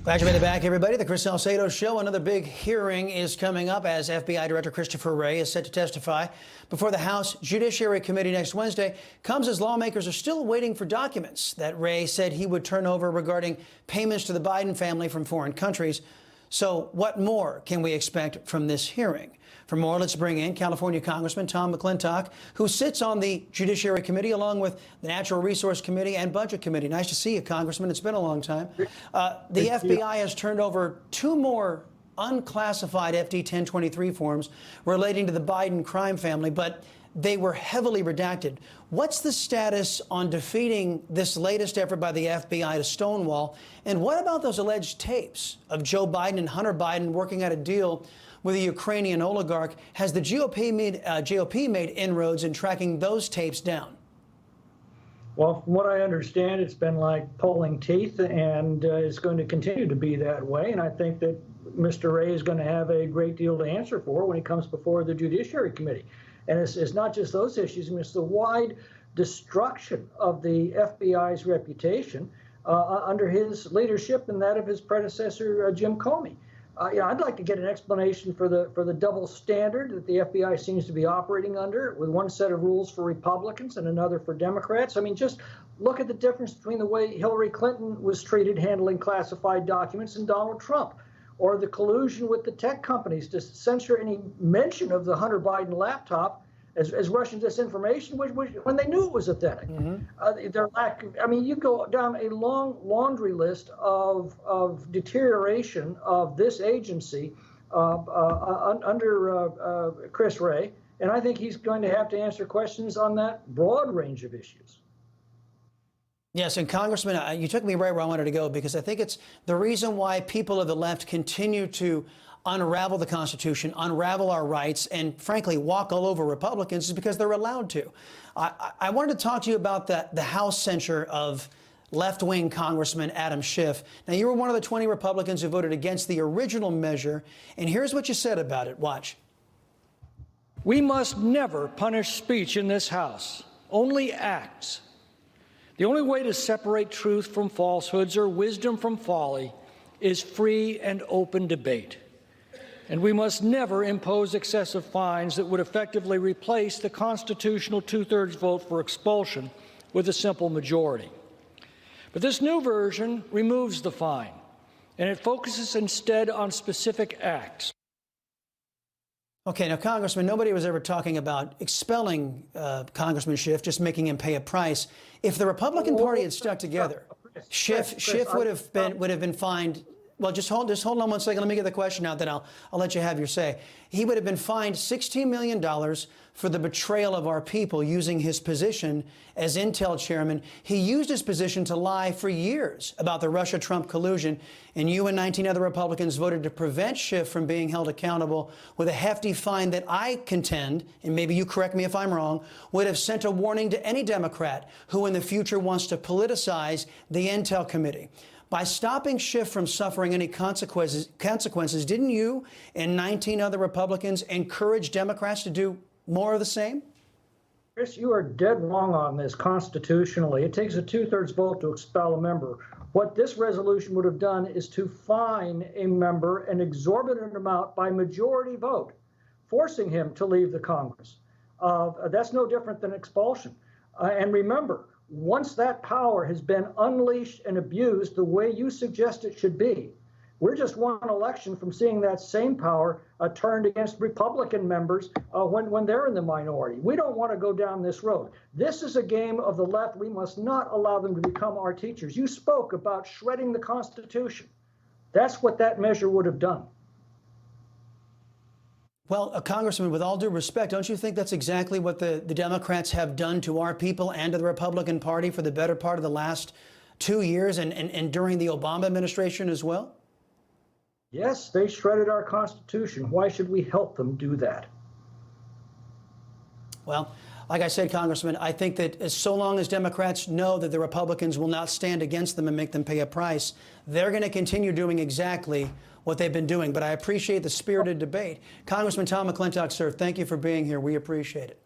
Glad you're back, everybody. The Chris Salcedo Show. Another big hearing is coming up as FBI Director Christopher Wray is set to testify before the House Judiciary Committee next Wednesday. Comes as lawmakers are still waiting for documents that Wray said he would turn over regarding payments to the Biden family from foreign countries. So what more can we expect from this hearing? For more, let's bring in California Congressman Tom McClintock, who sits on the Judiciary Committee along with the Natural Resource Committee and Budget Committee. Nice to see you, Congressman. It's been a long time. The FBI has turned over 2 more unclassified FD 1023 forms relating to the Biden crime family, but they were heavily redacted. What's the status on defeating this latest effort by the FBI to stonewall? And what about those alleged tapes of Joe Biden and Hunter Biden working out a deal with a Ukrainian oligarch? Has the GOP made inroads in tracking those tapes down? Well, from what I understand, it's been like pulling teeth, and it's going to continue to be that way. And I think that Mr. Wray is going to have a great deal to answer for when he comes before the Judiciary Committee. And it's not just those issues. I mean, it's the wide destruction of the FBI's reputation under his leadership and that of his predecessor, Jim Comey. I'd like to get an explanation for the double standard that the FBI seems to be operating under, with one set of rules for Republicans and another for Democrats. I mean, just look at the difference between the way Hillary Clinton was treated handling classified documents and Donald Trump, or the collusion with the tech companies to censure any mention of the Hunter Biden laptop as Russian disinformation, when they knew it was authentic. Their lack of, I mean, you go down a long laundry list of deterioration of this agency under Chris Wray, and I think he's going to have to answer questions on that broad range of issues. Yes, and Congressman, you took me right where I wanted to go, because I think it's the reason why people of the left continue to unravel the Constitution, unravel our rights, and frankly walk all over Republicans is because they're allowed to. I wanted to talk to you about the House censure of left-wing Congressman Adam Schiff. Now, you were one of the 20 Republicans who voted against the original measure, and here's what you said about it. Watch. We must never punish speech in this House, only acts. The only way to separate truth from falsehoods or wisdom from folly is free and open debate. And we must never impose excessive fines that would effectively replace the constitutional two-thirds vote for expulsion with a simple majority. But this new version removes the fine, and it focuses instead on specific acts. Okay, now, Congressman, nobody was ever talking about expelling Congressman Schiff, just making him pay a price. If the Republican Party had stuck together, Schiff would have been fined. Well, just hold on one second. Let me get the question out, then I'll let you have your say. He would have been fined $16 million for the betrayal of our people using his position as Intel chairman. He used his position to lie for years about the Russia-Trump collusion, and you and 19 other Republicans voted to prevent Schiff from being held accountable with a hefty fine that I contend, and maybe you correct me if I'm wrong, would have sent a warning to any Democrat who in the future wants to politicize the Intel committee. By stopping Schiff from suffering any consequences, didn't you and 19 other Republicans encourage Democrats to do more of the same? Chris, you are dead wrong on this constitutionally. It takes a two-thirds vote to expel a member. What this resolution would have done is to fine a member an exorbitant amount by majority vote, forcing him to leave the Congress. That's no different than expulsion. And remember, once that power has been unleashed and abused the way you suggest it should be, we're just one election from seeing that same power turned against Republican members when they're in the minority. We don't want to go down this road. This is a game of the left. We must not allow them to become our teachers. You spoke about shredding the Constitution. That's what that measure would have done. Well, Congressman, with all due respect, don't you think that's exactly what the Democrats have done to our people and to the Republican Party for the better part of the last 2 years and during the Obama administration as well? Yes, they shredded our Constitution. Why should we help them do that? Well, like I said, Congressman, I think that so long as Democrats know that the Republicans will not stand against them and make them pay a price, they're going to continue doing exactly what they've been doing. But I appreciate the spirited debate. Congressman Tom McClintock, sir, thank you for being here. We appreciate it.